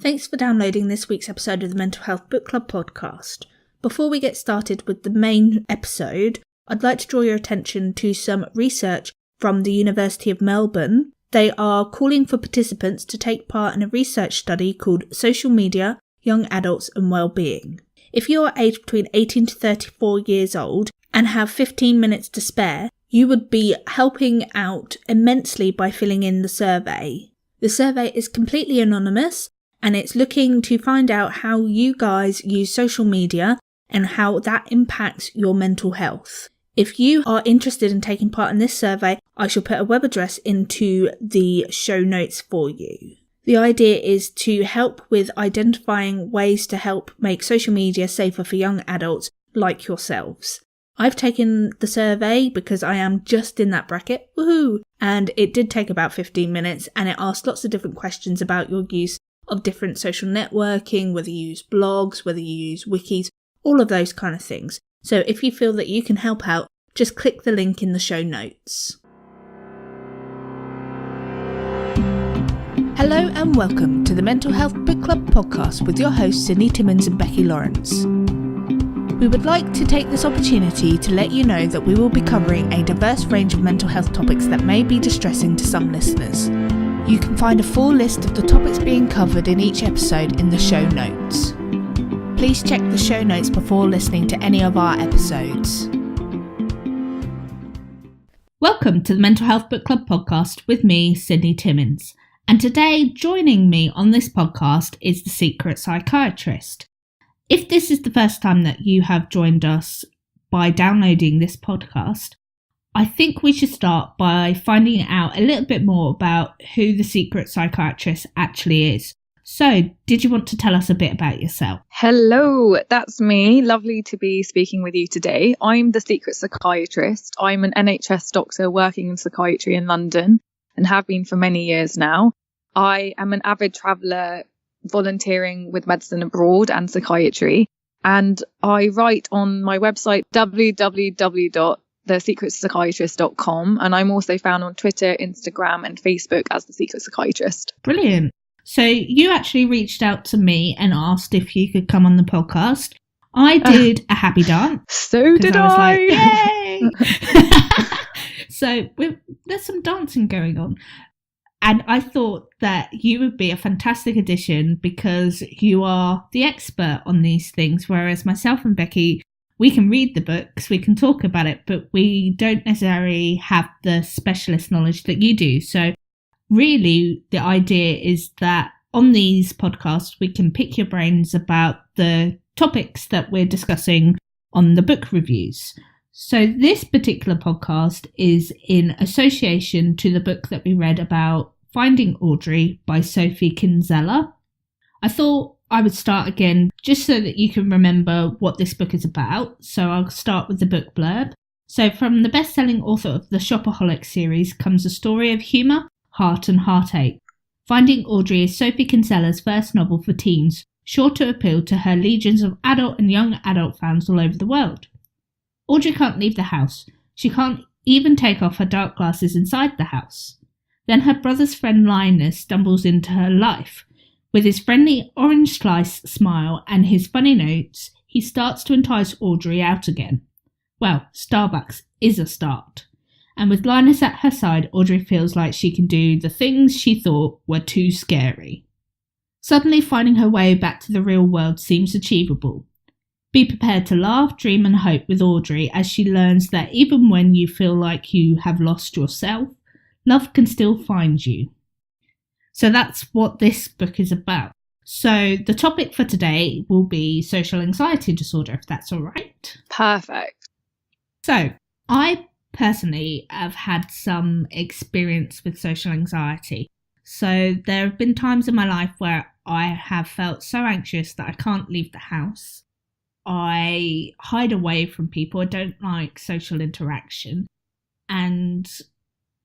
Thanks for downloading this week's episode of the Mental Health Book Club podcast. Before we get started with the main episode, I'd like to draw your attention to some research from the University of Melbourne. They are calling for participants to take part in a research study called Social Media, Young Adults and Wellbeing. If you are aged between 18 to 34 years old and have 15 minutes to spare, you would be helping out immensely by filling in the survey. The survey is completely anonymous, and it's looking to find out how you guys use social media and how that impacts your mental health. If you are interested in taking part in this survey, I shall put a web address into the show notes for you. The idea is to help with identifying ways to help make social media safer for young adults like yourselves. I've taken the survey because I am just in that bracket, woohoo! And it did take about 15 minutes, and it asked lots of different questions about your use of different social networking, whether you use blogs, whether you use wikis, all of those kind of things. So if you feel that you can help out, just click the link in the show notes. Hello and welcome to the Mental Health Book Club podcast with your hosts Sydney Timmins and Becky Lawrence. We would like to take this opportunity to let you know that we will be covering a diverse range of mental health topics that may be distressing to some listeners. You can find a full list of the topics being covered in each episode in the show notes. Please check the show notes before listening to any of our episodes. Welcome to the Mental Health Book Club podcast with me, Sydney Timmins. And today, joining me on this podcast is the Secret Psychiatrist. If this is the first time that you have joined us by downloading this podcast, I think we should start by finding out a little bit more about who the Secret Psychiatrist actually is. So, did you want to tell us a bit about yourself? Hello, that's me. Lovely to be speaking with you today. I'm the Secret Psychiatrist. I'm an NHS doctor working in psychiatry in London and have been for many years now. I am an avid traveller volunteering with medicine abroad and psychiatry, and I write on my website www.thesecretpsychiatrist.com, and I'm also found on Twitter, Instagram and Facebook as the Secret Psychiatrist. Brilliant. So you actually reached out to me and asked if you could come on the podcast. I did a happy dance. So did I. Was like, yay! So there's some dancing going on. And I thought that you would be a fantastic addition because you are the expert on these things, whereas myself and Becky, we can read the books, we can talk about it, but we don't necessarily have the specialist knowledge that you do. So really, the idea is that on these podcasts, we can pick your brains about the topics that we're discussing on the book reviews. So this particular podcast is in association to the book that we read about Finding Audrey by Sophie Kinsella. I thought I would start again just so that you can remember what this book is about. So I'll start with the book blurb. So from the best-selling author of the Shopaholic series comes a story of humour, heart and heartache. Finding Audrey is Sophie Kinsella's first novel for teens, sure to appeal to her legions of adult and young adult fans all over the world. Audrey can't leave the house. She can't even take off her dark glasses inside the house. Then her brother's friend Linus stumbles into her life. With his friendly orange slice smile and his funny notes, he starts to entice Audrey out again. Well, Starbucks is a start. And with Linus at her side, Audrey feels like she can do the things she thought were too scary. Suddenly finding her way back to the real world seems achievable. Be prepared to laugh, dream and hope with Audrey as she learns that even when you feel like you have lost yourself, love can still find you. So that's what this book is about. So the topic for today will be social anxiety disorder, if that's all right. Perfect. So I personally have had some experience with social anxiety. So there have been times in my life where I have felt so anxious that I can't leave the house. I hide away from people. I don't like social interaction. And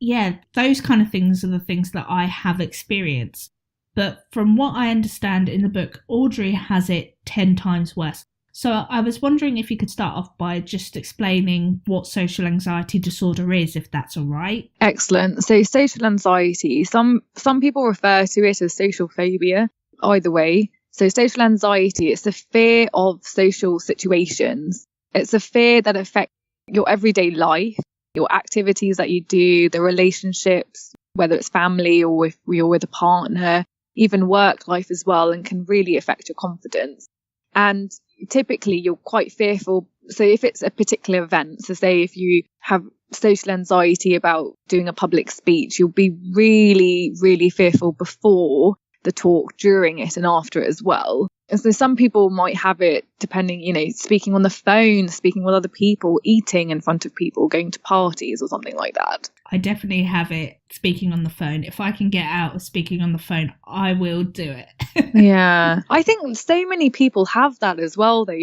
yeah, those kind of things are the things that I have experienced. But from what I understand in the book, Audrey has it 10 times worse. So I was wondering if you could start off by just explaining what social anxiety disorder is, if that's all right. Excellent. So social anxiety, some people refer to it as social phobia. either way. So social anxiety, it's the fear of social situations. It's a fear that affects your everyday life, your activities that you do, the relationships, whether it's family or if you're with a partner, even work life as well, and can really affect your confidence. And typically you're quite fearful. So if it's a particular event, so say if you have social anxiety about doing a public speech, you'll be really, really fearful before the talk, during it and after it as well. And so some people might have it depending, speaking on the phone, speaking with other people, eating in front of people, going to parties or something like that. I definitely have it speaking on the phone. If I can get out of speaking on the phone, I will do it. Yeah. I think so many people have that as well, though.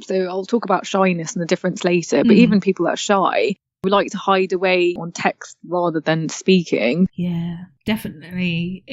So I'll talk about shyness and the difference later, but even people that are shy, we like to hide away on text rather than speaking. Yeah, definitely.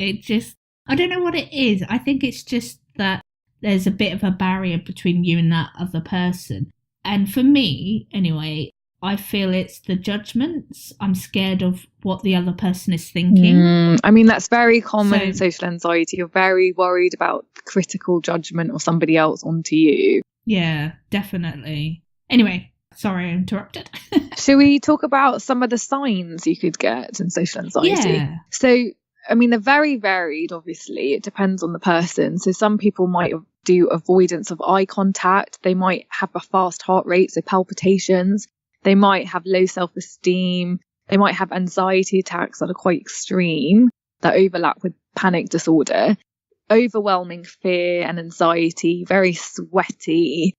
I don't know what it is. I think it's just that there's a bit of a barrier between you and that other person. And for me, anyway, I feel it's the judgments. I'm scared of what the other person is thinking. I mean, that's very common in social anxiety. You're very worried about critical judgment of somebody else onto you. Yeah, definitely. Anyway, sorry I interrupted. Shall we talk about some of the signs you could get in social anxiety? Yeah. So, I mean, they're very varied, obviously. It depends on the person. So some people might do avoidance of eye contact. They might have a fast heart rate, so palpitations. They might have low self-esteem. They might have anxiety attacks that are quite extreme, that overlap with panic disorder. Overwhelming fear and anxiety, very sweaty.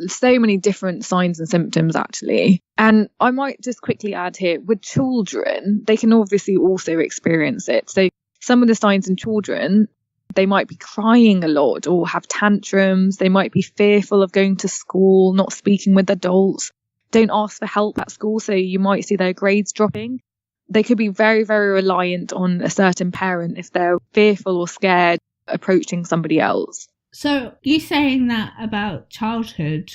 So many different signs and symptoms, actually. And I might just quickly add here, with children, they can obviously also experience it. So some of the signs in children, they might be crying a lot or have tantrums. They might be fearful of going to school, not speaking with adults, don't ask for help at school. So you might see their grades dropping. They could be very, very reliant on a certain parent if they're fearful or scared approaching somebody else. So you saying that about childhood,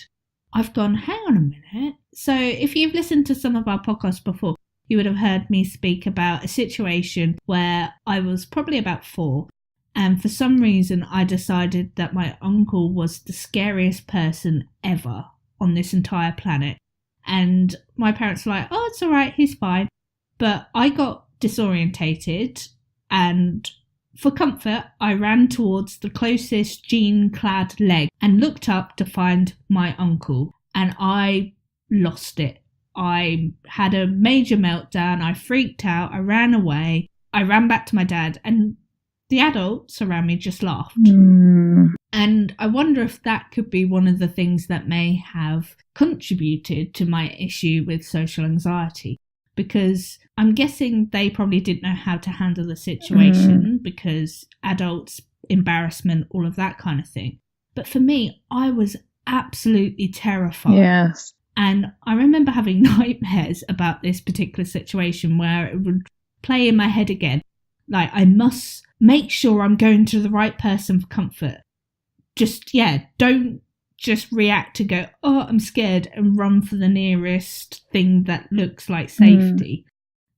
I've gone, hang on a minute. So if you've listened to some of our podcasts before, you would have heard me speak about a situation where I was probably about 4. And for some reason, I decided that my uncle was the scariest person ever on this entire planet. And my parents were like, oh, it's all right, he's fine. But I got disorientated, and for comfort, I ran towards the closest jean-clad leg and looked up to find my uncle, and I lost it. I had a major meltdown. I freaked out. I ran away. I ran back to my dad, and the adults around me just laughed. And I wonder if that could be one of the things that may have contributed to my issue with social anxiety. Because I'm guessing they probably didn't know how to handle the situation because adults, embarrassment, all of that kind of thing. But for me, I was absolutely terrified. Yes. And I remember having nightmares about this particular situation where it would play in my head again. Like, I must make sure I'm going to the right person for comfort. Don't just react to go, oh, I'm scared, and run for the nearest thing that looks like safety.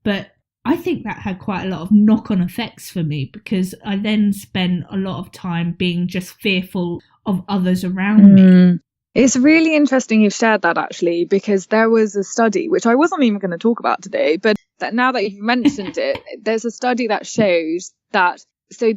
But I think that had quite a lot of knock-on effects for me, because I then spent a lot of time being just fearful of others around me. It's really interesting you've shared that, actually, because there was a study, which I wasn't even going to talk about today, but that now that you've mentioned it, there's a study that shows that so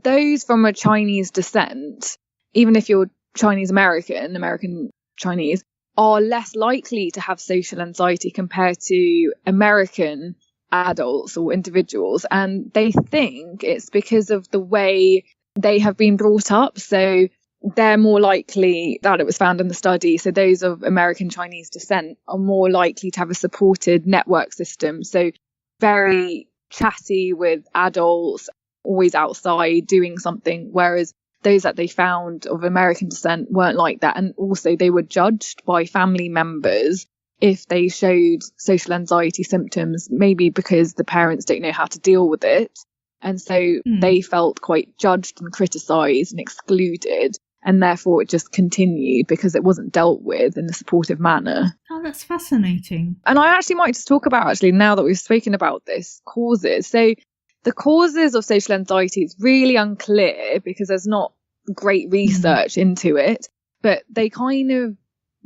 those from a Chinese descent, even if you're Chinese American Chinese, are less likely to have social anxiety compared to American adults or individuals. And they think it's because of the way they have been brought up. So they're more likely, that it was found in the study, so those of American Chinese descent are more likely to have a supported network system. So very chatty with adults, always outside doing something, whereas those that they found of American descent weren't like that. And also they were judged by family members if they showed social anxiety symptoms, maybe because the parents don't know how to deal with it. And so they felt quite judged and criticised and excluded. And therefore it just continued because it wasn't dealt with in a supportive manner. Oh, that's fascinating. And I actually might just talk about, now that we've spoken about this, causes. So the causes of social anxiety is really unclear because there's not great research into it, but they kind of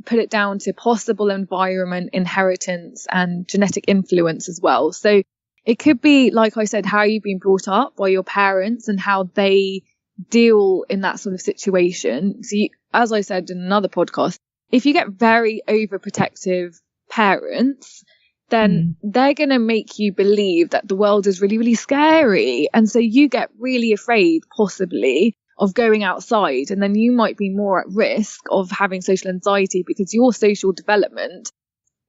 put it down to possible environment, inheritance, and genetic influence as well. So it could be, like I said, how you've been brought up by your parents and how they deal in that sort of situation. So as I said in another podcast, if you get very overprotective parents, then they're going to make you believe that the world is really, really scary. And so you get really afraid, possibly, of going outside. And then you might be more at risk of having social anxiety because your social development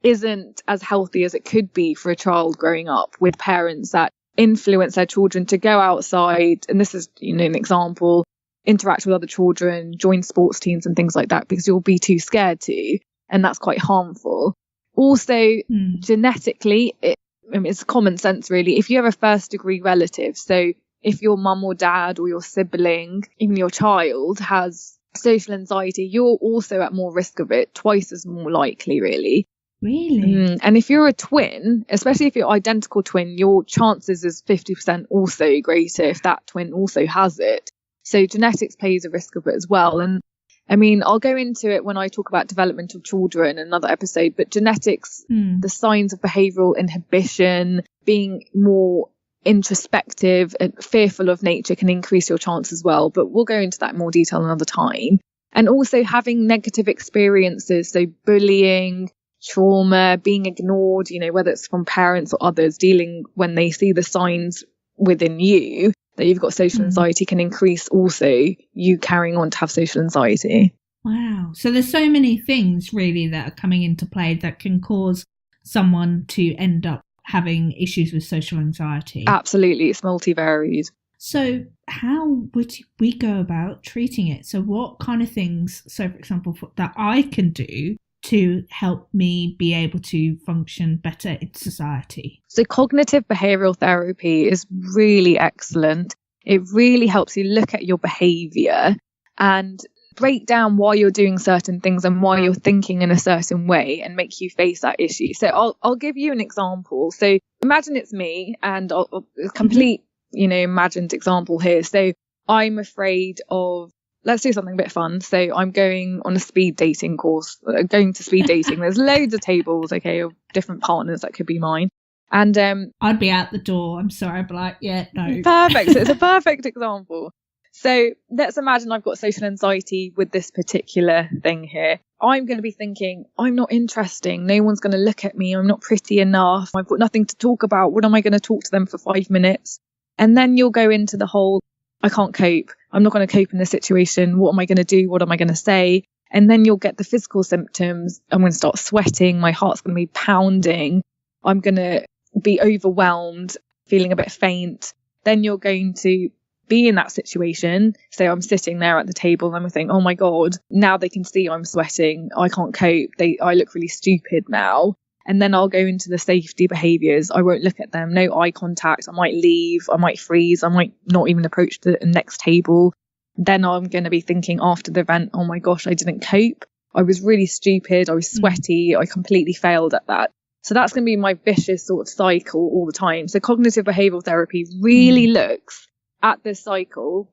isn't as healthy as it could be for a child growing up with parents that influence their children to go outside. And this is, an example, interact with other children, join sports teams and things like that, because you'll be too scared to. And that's quite harmful. Also, genetically, it's common sense, really. If you have a first degree relative, so if your mum or dad or your sibling, even your child, has social anxiety, you're also at more risk of it, twice as more likely, really. Really? And if you're a twin, especially if you're identical twin, your chances is 50% also greater if that twin also has it. So genetics plays a risk of it as well. And I mean, I'll go into it when I talk about developmental children in another episode, but genetics, the signs of behavioral inhibition, being more introspective and fearful of nature can increase your chance as well. But we'll go into that in more detail another time. And also having negative experiences, so bullying, trauma, being ignored, whether it's from parents or others, dealing when they see the signs within you that you've got social anxiety can increase also you carrying on to have social anxiety. Wow. So there's so many things really that are coming into play that can cause someone to end up having issues with social anxiety. Absolutely. It's multivariate. So how would we go about treating it? So what kind of things, so for example, that I can do to help me be able to function better in society? So cognitive behavioral therapy is really excellent. It really helps you look at your behavior and break down why you're doing certain things and why you're thinking in a certain way and make you face that issue. So I'll give you an example. So imagine it's me, and I'll complete, imagined example here. So I'm afraid of, let's do something a bit fun. So I'm going on a speed dating course, going to speed dating. There's loads of tables, of different partners that could be mine. And I'd be out the door. I'm sorry, I'd be like, yeah, no. Perfect. So it's a perfect example. So let's imagine I've got social anxiety with this particular thing here. I'm going to be thinking, I'm not interesting. No one's going to look at me. I'm not pretty enough. I've got nothing to talk about. What am I going to talk to them for 5 minutes? And then you'll go into the whole, I can't cope. I'm not going to cope in this situation. What am I going to do? What am I going to say? And then you'll get the physical symptoms. I'm going to start sweating. My heart's going to be pounding. I'm going to be overwhelmed, feeling a bit faint. Then you're going to be in that situation. So I'm sitting there at the table and I'm thinking, oh my God, now they can see I'm sweating. I can't cope. I look really stupid now. And then I'll go into the safety behaviours. I won't look at them. No eye contact. I might leave. I might freeze. I might not even approach the next table. Then I'm going to be thinking after the event, oh my gosh, I didn't cope. I was really stupid. I was sweaty. I completely failed at that. So that's going to be my vicious sort of cycle all the time. So cognitive behavioural therapy really looks at this cycle,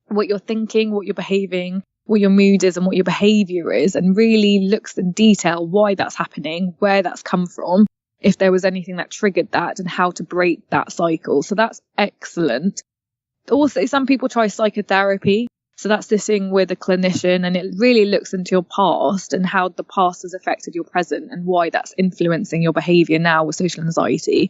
what you're thinking, what you're behaving, what your mood is and what your behaviour is, and really looks in detail why that's happening, where that's come from, if there was anything that triggered that, and how to break that cycle. So that's excellent. Also, some people try psychotherapy. So that's sitting with a clinician, and it really looks into your past and how the past has affected your present and why that's influencing your behaviour now with social anxiety.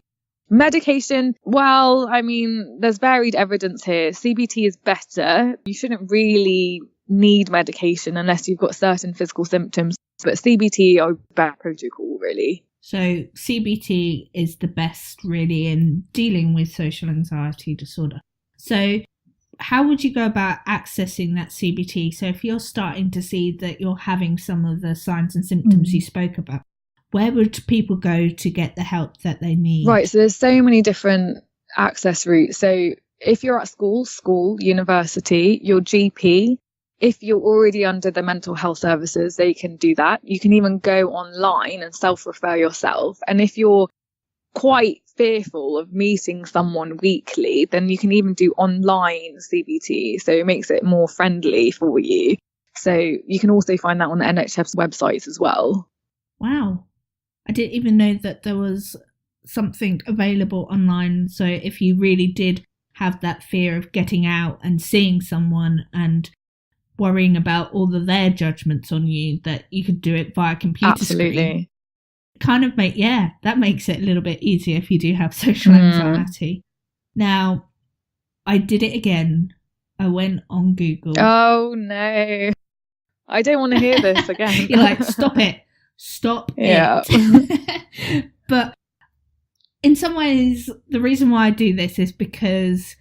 Medication, well, I mean, there's varied evidence here. CBT is better. You shouldn't really need medication unless you've got certain physical symptoms. But CBT are bad protocol, really. So CBT is the best, really, in dealing with social anxiety disorder. So how would you go about accessing that CBT? So if you're starting to see that you're having some of the signs and symptoms you spoke about, where would people go to get the help that they need? Right, so there's so many different access routes. So if you're at school, university, your GP, if you're already under the mental health services, they can do that. You can even go online and self-refer yourself. And if you're quite fearful of meeting someone weekly, then you can even do online CBT. So it makes it more friendly for you. So you can also find that on the NHS websites as well. Wow. I didn't even know that there was something available online. So if you really did have that fear of getting out and seeing someone and worrying about all of their judgments on you, that you could do it via computer screen. Kind of that makes it a little bit easier if you do have social anxiety. Now, I did it again. I went on Google. Oh no, I don't want to hear this again. You're like, stop it. But in some ways, the reason why I do this is because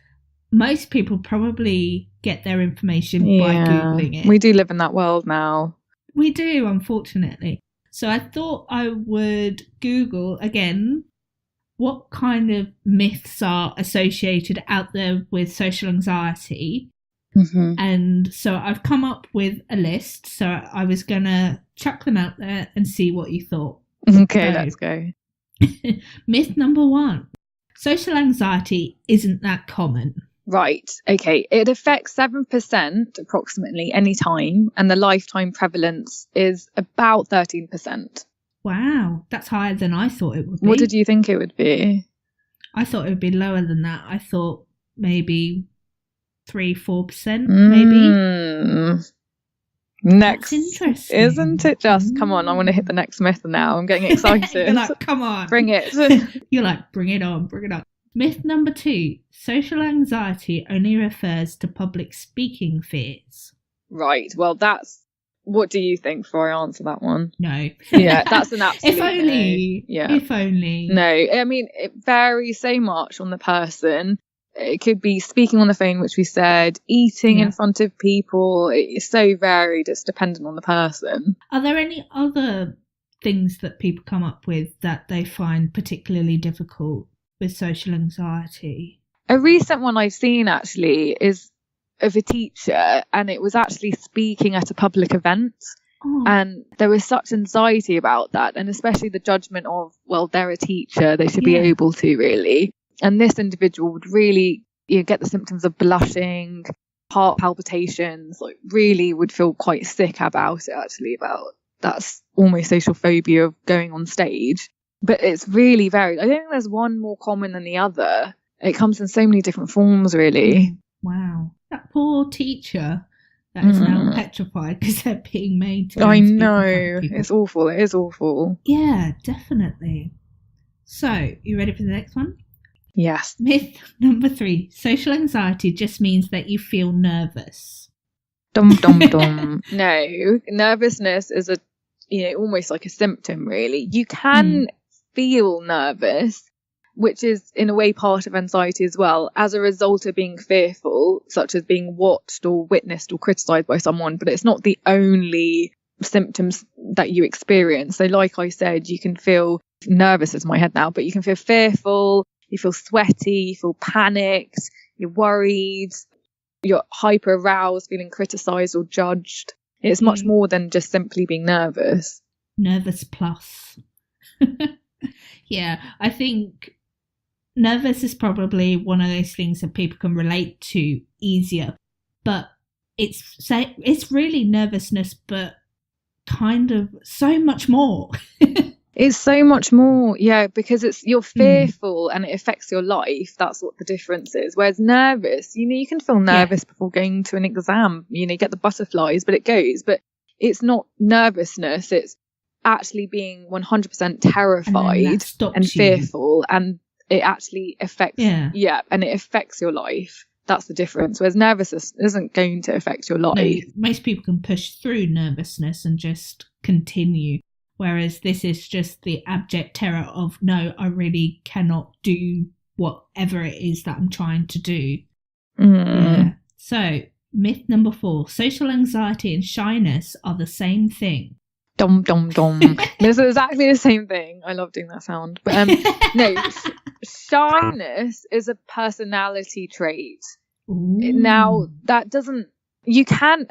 most people probably get their information by Googling it. We do live in that world now. We do, unfortunately. So I thought I would Google again what kind of myths are associated out there with social anxiety. Mm-hmm. And so I've come up with a list. So I was going to chuck them out there and see what you thought. Okay, let's go. Myth number 1. Social anxiety isn't that common. Right. Okay. It affects 7% approximately any time, and the lifetime prevalence is about 13%. Wow. That's higher than I thought it would be. What did you think it would be? I thought it would be lower than that. I thought maybe 3-4%, maybe. Next. That's interesting. Isn't it just? Come on, I want to hit the next myth now. I'm getting excited. You're like, come on. Bring it. You're like, bring it on. Myth number 2. Social anxiety only refers to public speaking fears. Right. Well, what do you think before I answer that one? No. Yeah, that's an absolute If only. No. Yeah. If only. No, I mean, it varies so much on the person. It could be speaking on the phone, which we said, eating in front of people. It's so varied. It's dependent on the person. Are there any other things that people come up with that they find particularly difficult with social anxiety? A recent one I've seen actually is of a teacher, and it was actually speaking at a public event. Oh. And there was such anxiety about that, and especially the judgment of, well, they're a teacher, they should be able to, really. And this individual would really get the symptoms of blushing, heart palpitations, like really would feel quite sick about it, actually, about that's almost social phobia of going on stage. But it's really varied. I don't think there's one more common than the other. It comes in so many different forms, really. Wow. That poor teacher that is now petrified because they're being made to. I know. It's awful. It is awful. Yeah, definitely. So, you ready for the next one? Yes. Myth number 3. Social anxiety just means that you feel nervous. Dum dum dum. No, nervousness is almost like a symptom, really. You can feel nervous, which is in a way part of anxiety as well, as a result of being fearful, such as being watched or witnessed or criticised by someone, but it's not the only symptoms that you experience. So like I said, you can feel nervous, is my head now, but you can feel fearful, you feel sweaty, you feel panicked, you're worried, you're hyper aroused, feeling criticised or judged. It's much more than just simply being nervous. Nervous plus. Yeah, I think nervous is probably one of those things that people can relate to easier, but it's really nervousness, but kind of so much more. It's so much more, yeah, because you're fearful and it affects your life. That's what the difference is. Whereas nervous, you can feel nervous before going to an exam. You get the butterflies, but it goes. But it's not nervousness. It's actually being 100% terrified and fearful, and it actually affects, and it affects your life. That's the difference. Whereas nervousness isn't going to affect your life. No, most people can push through nervousness and just continue. Whereas this is just the abject terror of, no, I really cannot do whatever it is that I'm trying to do. Yeah. So, myth number 4, social anxiety and shyness are the same thing. Dum, dum, dum. This is exactly the same thing. I love doing that sound. But no, shyness is a personality trait. Ooh. Now, that doesn't... You can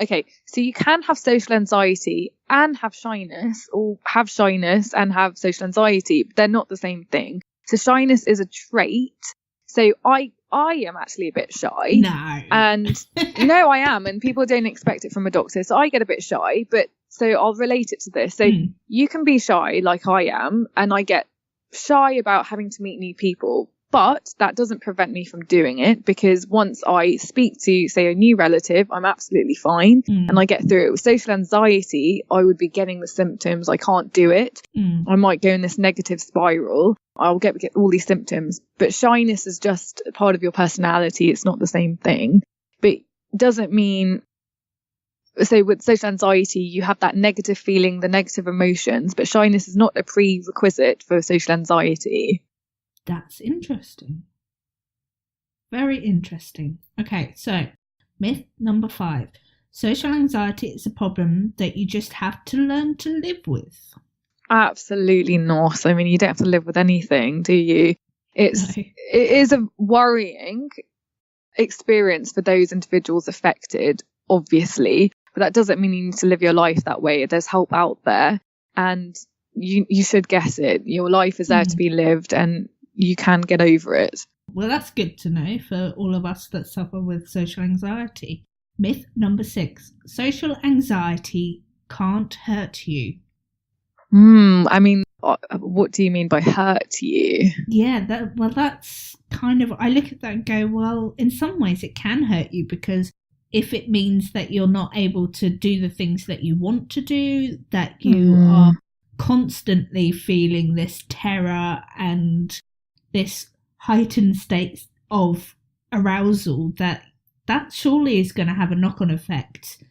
have social anxiety and have shyness, or have shyness and have social anxiety, but they're not the same thing. So shyness is a trait. So I am actually a bit shy. No. And no, I am. And people don't expect it from a doctor. So I get a bit shy. But so I'll relate it to this. So you can be shy like I am. And I get shy about having to meet new people. But that doesn't prevent me from doing it, because once I speak to, say, a new relative, I'm absolutely fine and I get through it. With social anxiety, I would be getting the symptoms. I can't do it. I might go in this negative spiral. I'll get all these symptoms. But shyness is just a part of your personality. It's not the same thing. But doesn't mean, so with social anxiety, you have that negative feeling, the negative emotions. But shyness is not a prerequisite for social anxiety. That's interesting. Very interesting. Okay, so myth number 5. Social anxiety is a problem that you just have to learn to live with. Absolutely not. I mean, you don't have to live with anything, do you? It is a worrying experience for those individuals affected, obviously, but that doesn't mean you need to live your life that way. There's help out there, and you should get it. Your life is there to be lived, and you can get over it. Well, that's good to know for all of us that suffer with social anxiety. Myth number 6. Social anxiety can't hurt you. I mean, what do you mean by hurt you? Yeah, that's kind of, I look at that and go, well, in some ways it can hurt you, because if it means that you're not able to do the things that you want to do, that you are constantly feeling this terror and this heightened state of arousal, that surely is going to have a knock-on effect.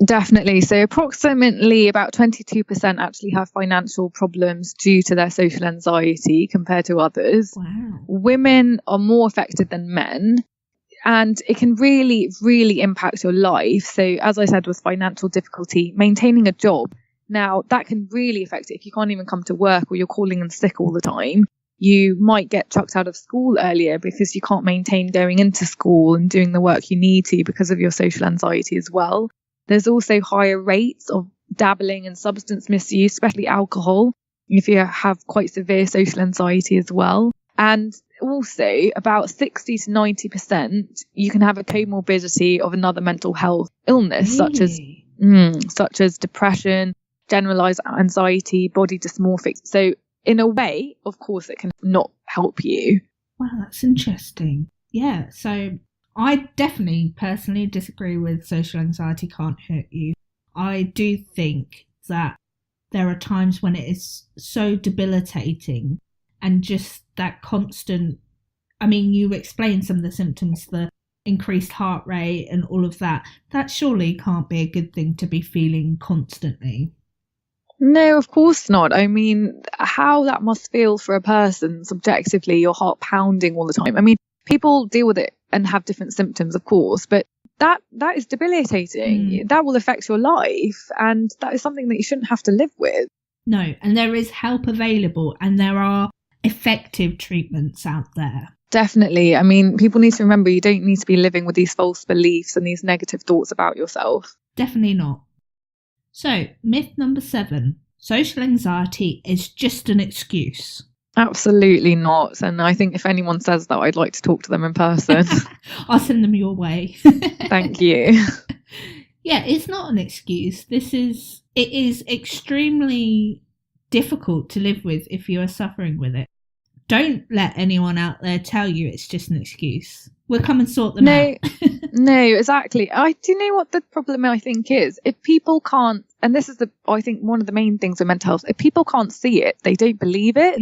Definitely. So approximately about 22% actually have financial problems due to their social anxiety compared to others. Wow. Women are more affected than men, and it can really, really impact your life. So as I said, with financial difficulty, maintaining a job, now that can really affect it. If you can't even come to work, or you're calling in sick all the time, you might get chucked out of school earlier because you can't maintain going into school and doing the work you need to because of your social anxiety as well. There's also higher rates of dabbling in substance misuse, especially alcohol, if you have quite severe social anxiety as well. And also about 60 to 90%, you can have a comorbidity of another mental health illness, such as depression, generalized anxiety, body dysmorphic. So in a way, of course, it can not help you. Wow, that's interesting. Yeah, so I definitely personally disagree with social anxiety can't hurt you. I do think that there are times when it is so debilitating, and just that constant, I mean, you explained some of the symptoms, the increased heart rate and all of that. That surely can't be a good thing to be feeling constantly. No, of course not. I mean, how that must feel for a person subjectively, your heart pounding all the time. I mean, people deal with it and have different symptoms, of course, but that is debilitating. That will affect your life, and that is something that you shouldn't have to live with. No, and there is help available, and there are effective treatments out there. Definitely. I mean, people need to remember you don't need to be living with these false beliefs and these negative thoughts about yourself. Definitely not. So, myth number 7, social anxiety is just an excuse. Absolutely not. And I think if anyone says that, I'd like to talk to them in person. I'll send them your way. Thank you. Yeah, it's not an excuse. It is extremely difficult to live with if you are suffering with it. Don't let anyone out there tell you it's just an excuse. We'll come and sort them out. No, exactly. Do you know what the problem I think is? If people can't, and this is I think one of the main things with mental health, if people can't see it, they don't believe it.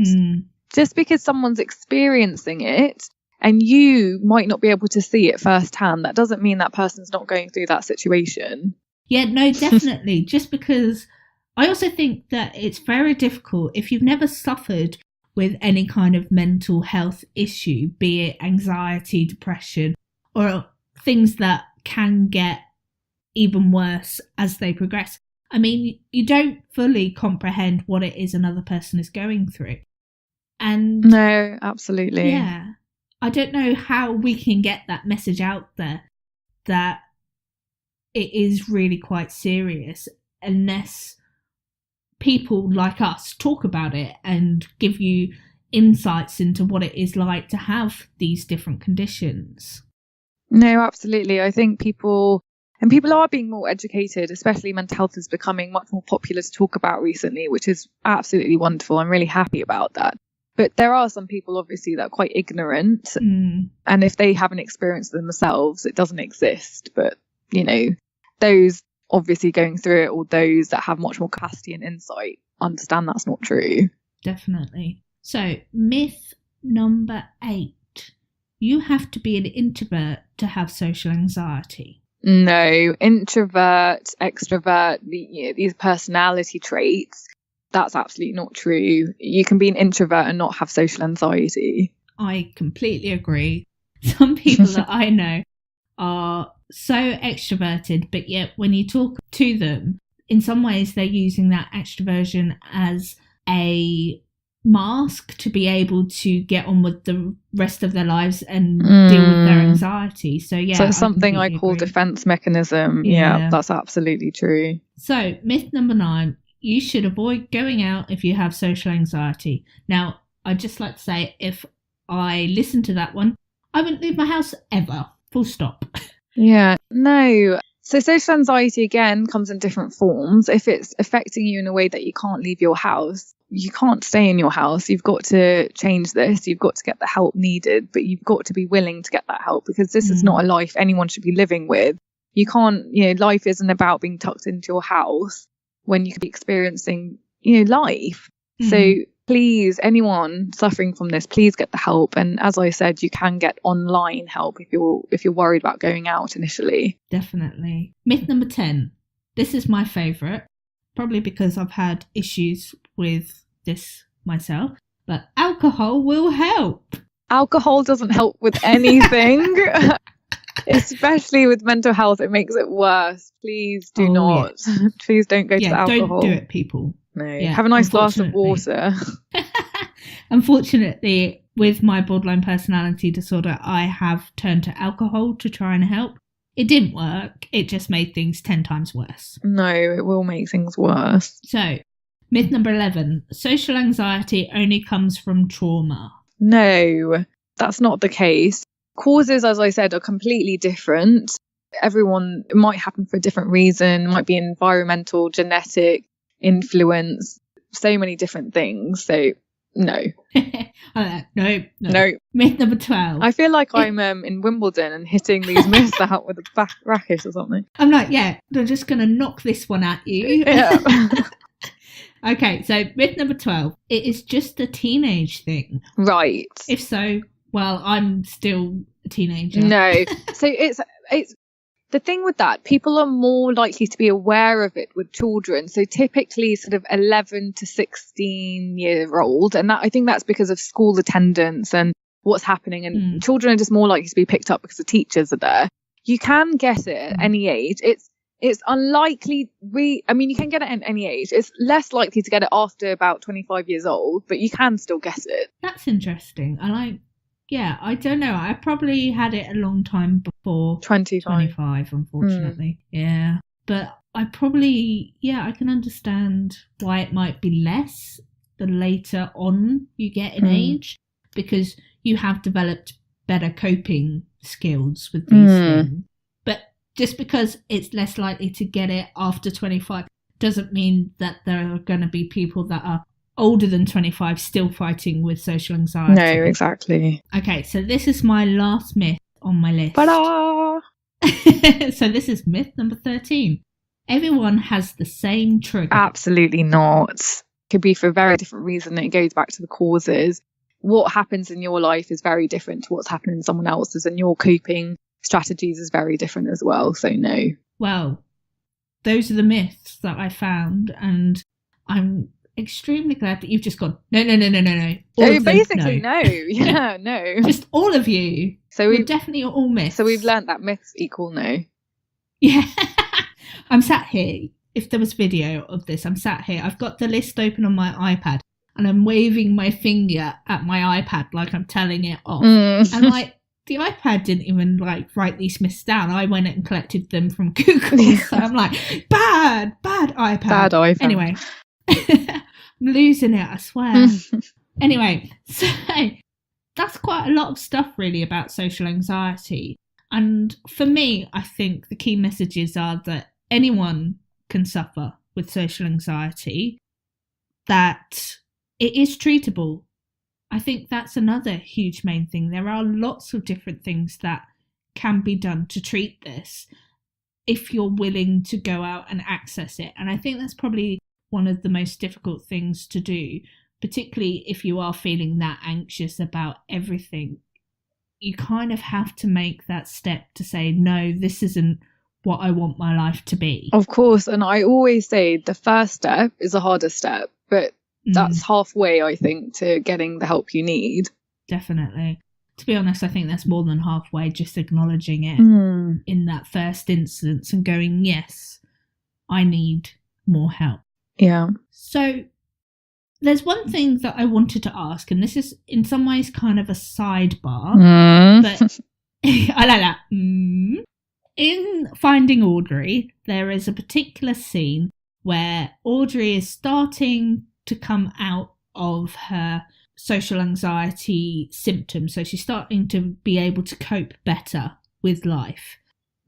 Just because someone's experiencing it and you might not be able to see it firsthand, that doesn't mean that person's not going through that situation. Yeah, no, definitely. Just because I also think that it's very difficult if you've never suffered with any kind of mental health issue, be it anxiety, depression, or things that can get even worse as they progress. I mean, you don't fully comprehend what it is another person is going through. And no, absolutely. Yeah. I don't know how we can get that message out there that it is really quite serious unless people like us talk about it and give you insights into what it is like to have these different conditions. No, absolutely. I think people are being more educated, especially mental health is becoming much more popular to talk about recently, which is absolutely wonderful. I'm really happy about that. But there are some people, obviously, that are quite ignorant. And if they haven't experienced it themselves, it doesn't exist. But, you know, those obviously going through it, or those that have much more capacity and insight, understand that's not true. Definitely. So, myth number 8. You have to be an introvert to have social anxiety. No, introvert, extrovert, these personality traits, that's absolutely not true. You can be an introvert and not have social anxiety. I completely agree. Some people that I know are so extroverted, but yet when you talk to them, in some ways they're using that extroversion as a mask to be able to get on with the rest of their lives and deal with their anxiety. So yeah, so it's something I call defense mechanism. Yeah, that's absolutely true. So myth number 9, you should avoid going out if you have social anxiety. Now, I'd just like to say, if I listened to that one, I wouldn't leave my house ever, full stop. Yeah, no. So social anxiety, again, comes in different forms. If it's affecting you in a way that you can't leave your house, you can't stay in your house. You've got to change this. You've got to get the help needed, but you've got to be willing to get that help, because this is not a life anyone should be living with. You can't, life isn't about being tucked into your house when you could be experiencing, life. So please, anyone suffering from this, please get the help. And as I said, you can get online help if you're worried about going out initially. Definitely. Myth number 10. This is my favourite, probably because I've had issues with this myself, but alcohol will help. Alcohol doesn't help with anything. Especially with mental health, it makes it worse. Please do not. Yes. Please don't go to the alcohol. Don't do it, people. No. Have a nice glass of water. Unfortunately, with my borderline personality disorder, I have turned to alcohol to try and help. It didn't work. It just made things 10 times worse. No, it will make things worse. So, myth number 11. Social anxiety only comes from trauma. No, that's not the case. Causes, as I said, are completely different. Everyone, it might happen for a different reason. It might be environmental, genetic, influence, so many different things. So, no. No. Myth number 12. I feel like I'm in Wimbledon and hitting these myths out with a back racket or something. I'm like, they're just going to knock this one at you. Yeah. Okay, so myth number 12. It is just a teenage thing. Right. If so, well, I'm still a teenager. No. So it's the thing with that, people are more likely to be aware of it with children. So typically sort of 11 to 16-year-old. And I think that's because of school attendance and what's happening. And children are just more likely to be picked up because the teachers are there. You can get it at any age. It's unlikely. You can get it at any age. It's less likely to get it after about 25 years old, but you can still get it. That's interesting. I don't know. I probably had it a long time before 25, unfortunately. Yeah. But I probably, I can understand why it might be less the later on you get in age, because you have developed better coping skills with these things. But just because it's less likely to get it after 25 doesn't mean that there are going to be people that are older than 25 still fighting with social anxiety. No, exactly. Okay, so this is my last myth on my list. Ta-da! So this is myth number 13. Everyone has the same trigger. Absolutely not. It could be for a very different reason. It goes back to the causes. What happens in your life is very different to what's happening in someone else's, and your coping strategies is very different as well. So no. Well, those are the myths that I found, and I'm extremely glad that you've just gone no. Basically no. Yeah, no. Just all of you. So we're definitely all myths. So we've learnt that myths equal no. Yeah. I'm sat here. If there was video of this, I'm sat here. I've got the list open on my iPad and I'm waving my finger at my iPad like I'm telling it off. And the iPad didn't even write these myths down. I went and collected them from Google. So I'm like, bad iPad. Bad iPad. Anyway. I'm losing it, I swear. Anyway, so that's quite a lot of stuff really about social anxiety. And for me, I think the key messages are that anyone can suffer with social anxiety, that it is treatable. I think that's another huge main thing. There are lots of different things that can be done to treat this if you're willing to go out and access it. And I think that's probably one of the most difficult things to do, particularly if you are feeling that anxious about everything. You kind of have to make that step to say, no, this isn't what I want my life to be. Of course. And I always say the first step is a harder step, but that's halfway, I think, to getting the help you need. Definitely. To be honest, I think that's more than halfway, just acknowledging it in that first instance and going, yes, I need more help. Yeah. So there's one thing that I wanted to ask, and this is in some ways kind of a sidebar, but I like that. In Finding Audrey, there is a particular scene where Audrey is starting to come out of her social anxiety symptoms. So she's starting to be able to cope better with life.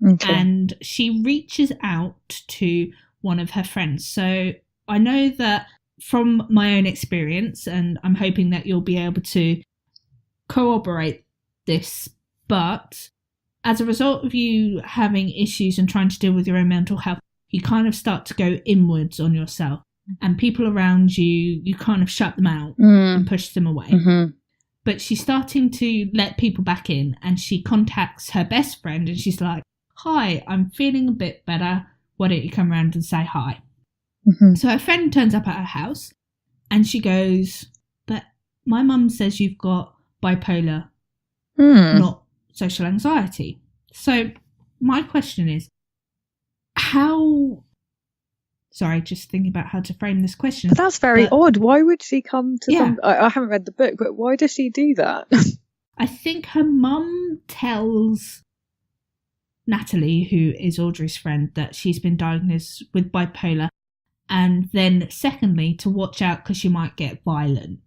Okay. And she reaches out to one of her friends. So I know that from my own experience, and I'm hoping that you'll be able to corroborate this, but as a result of you having issues and trying to deal with your own mental health, you kind of start to go inwards on yourself, and people around you, you kind of shut them out and push them away. But she's starting to let people back in, and she contacts her best friend and she's like, hi, I'm feeling a bit better. Why don't you come around and say hi? So her friend turns up at her house and she goes, but my mum says you've got bipolar, not social anxiety. So my question is, just thinking about how to frame this question. But that's very odd. Why would she come to I haven't read the book, but why does she do that? I think her mum tells Natalie, who is Audrey's friend, that she's been diagnosed with bipolar. And then secondly, to watch out because she might get violent.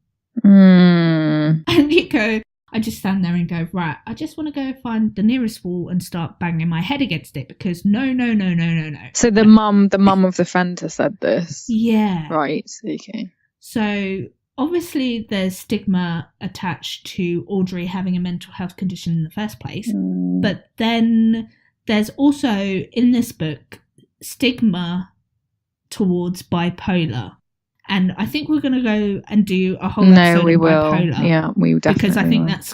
And you go, I just stand there and go, right, I just want to go find the nearest wall and start banging my head against it because no. So the mum of the friend has said this? Yeah. Right, okay. So obviously there's stigma attached to Audrey having a mental health condition in the first place. But then there's also, in this book, stigma towards bipolar, and I think we're going to go and do a whole episode on bipolar. Yeah, we definitely because I think that's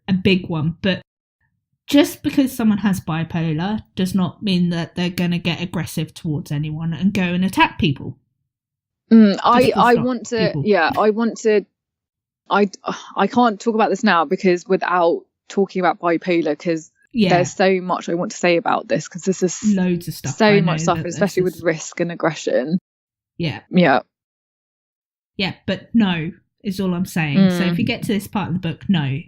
a big one. But just because someone has bipolar does not mean that they're going to get aggressive towards anyone and go and attack people. I can't talk about this now because without talking about bipolar, because there's so much I want to say about this, because this is loads of stuff, so much stuff, especially with risk and aggression. Yeah, but no is all I'm saying. So if you get to this part of the book, no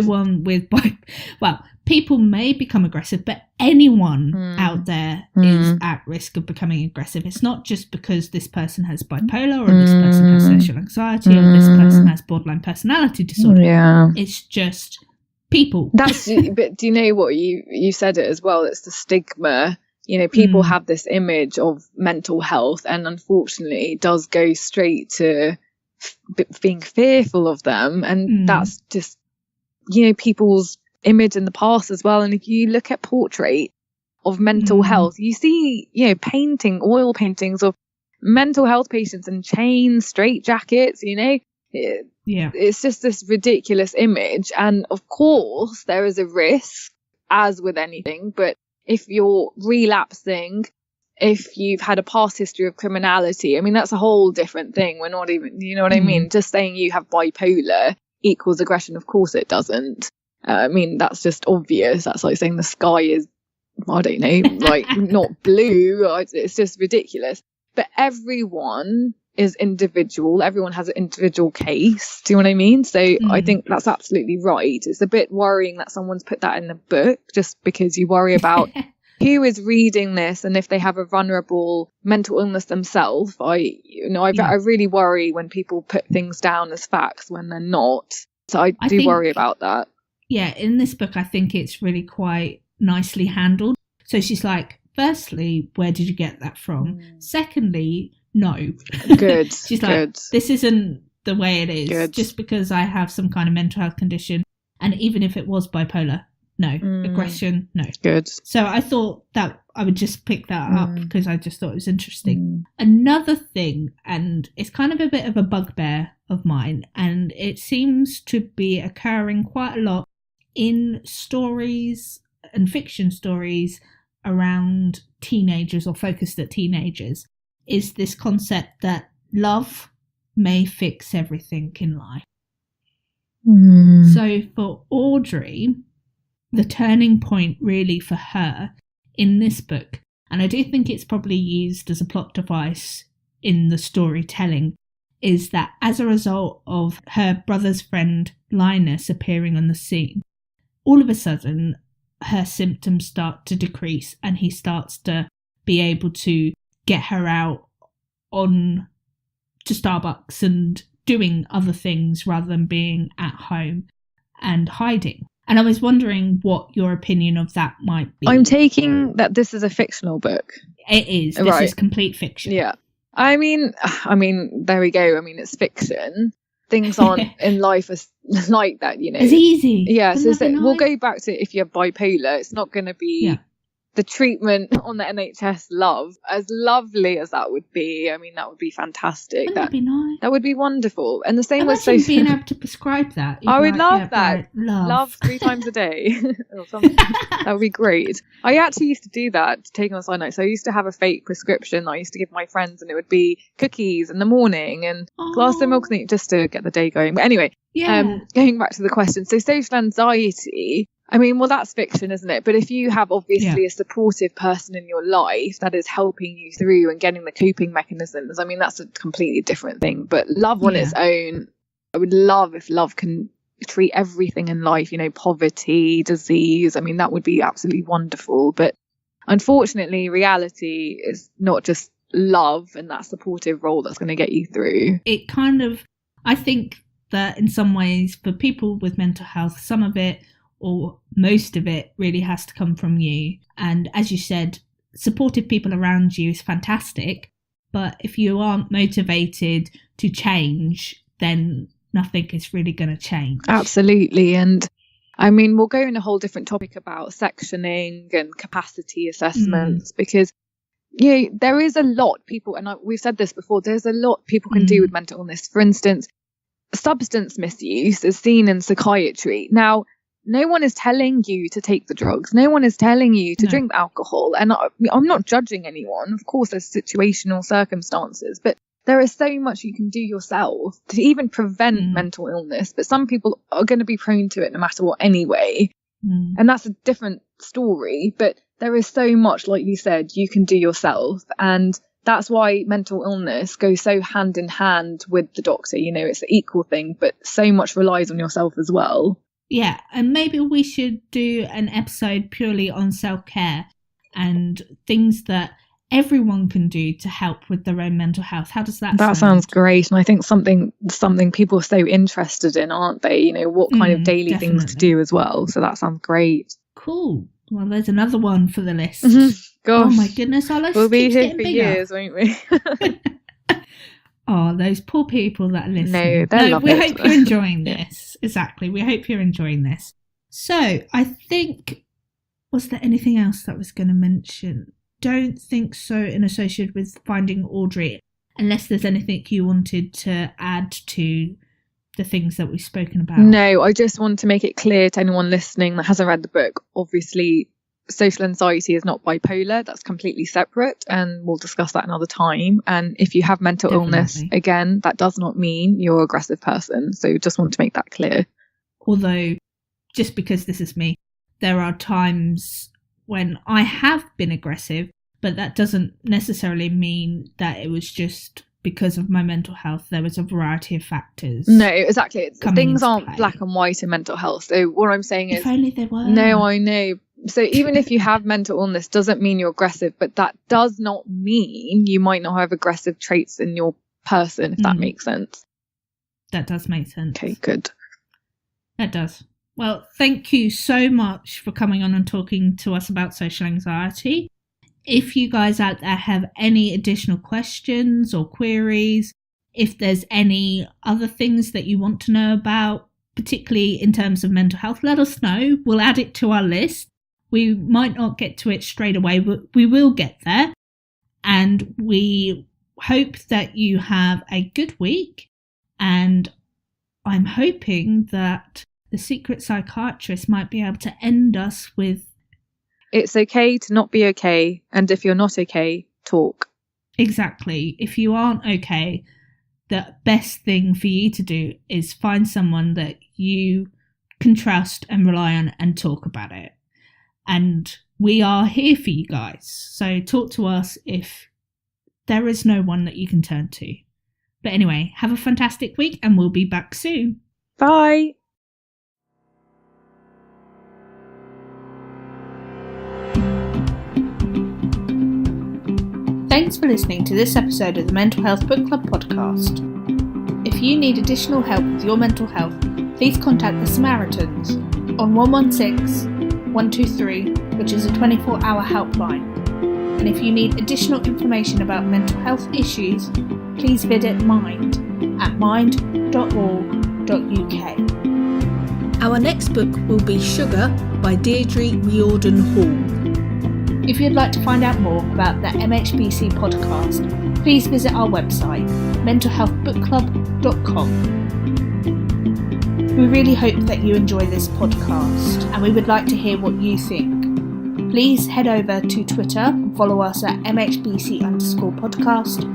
one with people may become aggressive, but anyone out there is at risk of becoming aggressive. It's not just because this person has bipolar or this person has social anxiety or this person has borderline personality disorder. It's just people. But do you know what, you said it as well, it's the stigma. People have this image of mental health, and unfortunately it does go straight to being fearful of them, and that's just people's image in the past as well. And if you look at portrait of mental health, you see oil paintings of mental health patients in chains, straight jackets, it's just this ridiculous image. And of course there is a risk, as with anything, but if you're relapsing, if you've had a past history of criminality, I mean, that's a whole different thing. We're not even, you know what I mean? Just saying you have bipolar equals aggression. Of course it doesn't. I mean, that's just obvious. That's like saying the sky is, I don't know, like not blue. It's just ridiculous. But everyone is individual. Everyone has an individual case. Do you know what I mean? So I think that's absolutely right. It's a bit worrying that someone's put that in the book just because you worry about who is reading this, and if they have a vulnerable mental illness themselves, I really worry when people put things down as facts when they're not. So I do worry about that. Yeah, in this book, I think it's really quite nicely handled. So she's like, firstly, where did you get that from? Secondly, no. Good. She's like, this isn't the way it is. Good. Just because I have some kind of mental health condition. And even if it was bipolar, no. Aggression, no. Good. So I thought that I would just pick that up because I just thought it was interesting. Another thing, and it's kind of a bit of a bugbear of mine, and it seems to be occurring quite a lot in stories and fiction stories around teenagers or focused at teenagers, is this concept that love may fix everything in life. So for Audrey, the turning point really for her in this book, and I do think it's probably used as a plot device in the storytelling, is that as a result of her brother's friend Linus appearing on the scene, all of a sudden her symptoms start to decrease and he starts to be able to get her out on to Starbucks and doing other things rather than being at home and hiding. And I was wondering what your opinion of that might be. I'm taking that this is a fictional book. It is. This is complete fiction. Yeah. I mean, there we go. I mean, it's fiction. Things aren't in life as like that, you know. It's easy. Yeah. So we'll go back to if you're bipolar, it's not going to be the treatment on the NHS love, as lovely as that would be. I mean, that would be fantastic. That'd be nice. That would be wonderful. And the same with social. Being able to prescribe that. I would love that. Love 3 times a day or something. That would be great. I actually used to do that, taking on cyanide. So I used to have a fake prescription I used to give my friends, and it would be cookies in the morning and a glass of milk just to get the day going. But anyway, going back to the question. So social anxiety, I mean, well, that's fiction, isn't it? But if you have obviously a supportive person in your life that is helping you through and getting the coping mechanisms, I mean, that's a completely different thing. But love on its own, I would love if love can treat everything in life, you know, poverty, disease. I mean, that would be absolutely wonderful. But unfortunately, reality is not just love and that supportive role that's going to get you through. It kind of, I think that in some ways for people with mental health, some of it or most of it really has to come from you. And as you said, supportive people around you is fantastic. But if you aren't motivated to change, then nothing is really going to change. Absolutely. And I mean, we'll go in a whole different topic about sectioning and capacity assessments because there is a lot people, and we've said this before, there's a lot people can do with mental illness. For instance, substance misuse is seen in psychiatry. Now, no one is telling you to take the drugs. No one is telling you to drink the alcohol. And I'm not judging anyone. Of course, there's situational circumstances, but there is so much you can do yourself to even prevent mental illness. But some people are going to be prone to it no matter what anyway. And that's a different story. But there is so much, like you said, you can do yourself. And that's why mental illness goes so hand in hand with the doctor. You know, it's an equal thing, but so much relies on yourself as well. Yeah, and maybe we should do an episode purely on self-care and things that everyone can do to help with their own mental health. How does that sound? That sounds great. And I think something people are so interested in, aren't they? You know, what kind of daily things to do as well. So that sounds great. Cool. Well, there's another one for the list. Gosh. Oh my goodness, our list we'll be keeps here getting for bigger. Years, won't we? Oh, those poor people that listen. No, they love we it. hope you're enjoying this. Exactly. We hope you're enjoying this. So, I think, was there anything else that I was going to mention? Don't think so in association with finding Audrey, unless there's anything you wanted to add to the things that we've spoken about. No, I just want to make it clear to anyone listening that hasn't read the book. Obviously, social anxiety is not bipolar. That's completely separate, and we'll discuss that another time. And if you have mental illness, again, that does not mean you're an aggressive person. So just want to make that clear. Although, just because this is me, there are times when I have been aggressive, but that doesn't necessarily mean that it was just because of my mental health. There was a variety of factors. No, exactly. Things aren't black and white in mental health. So what I'm saying is, if only they were. No, I know. So even if you have mental illness, doesn't mean you're aggressive, but that does not mean you might not have aggressive traits in your person, if that makes sense. That does make sense. Okay, good. That does. Well, thank you so much for coming on and talking to us about social anxiety. If you guys out there have any additional questions or queries, if there's any other things that you want to know about, particularly in terms of mental health, let us know. We'll add it to our list. We might not get to it straight away, but we will get there. And we hope that you have a good week. And I'm hoping that the Secret Psychiatrist might be able to end us with, it's okay to not be okay. And if you're not okay, talk. Exactly. If you aren't okay, the best thing for you to do is find someone that you can trust and rely on and talk about it. And we are here for you guys. So talk to us if there is no one that you can turn to. But anyway, have a fantastic week and we'll be back soon. Bye. Thanks for listening to this episode of the Mental Health Book Club podcast. If you need additional help with your mental health, please contact the Samaritans on 116-123, which is a 24-hour helpline. And if you need additional information about mental health issues, please visit Mind at mind.org.uk. Our next book will be Sugar by Deirdre Riordan Hall. If you'd like to find out more about the MHBC podcast, please visit our website, mentalhealthbookclub.com. We really hope that you enjoy this podcast and we would like to hear what you think. Please head over to Twitter and follow us at MHBC_podcast,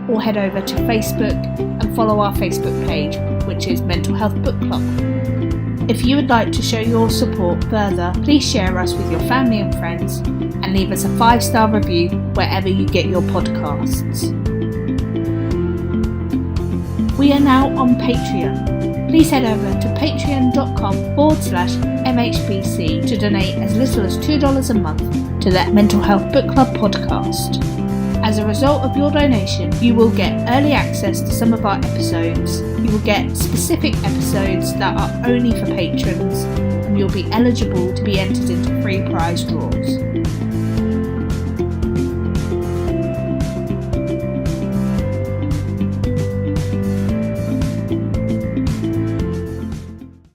or head over to Facebook and follow our Facebook page, which is Mental Health Book Club. If you would like to show your support further, please share us with your family and friends and leave us a 5-star review wherever you get your podcasts. We are now on Patreon. Please head over to patreon.com/MHBC to donate as little as $2 a month to the Mental Health Book Club podcast. As a result of your donation, you will get early access to some of our episodes, you will get specific episodes that are only for patrons, and you'll be eligible to be entered into free prize draws.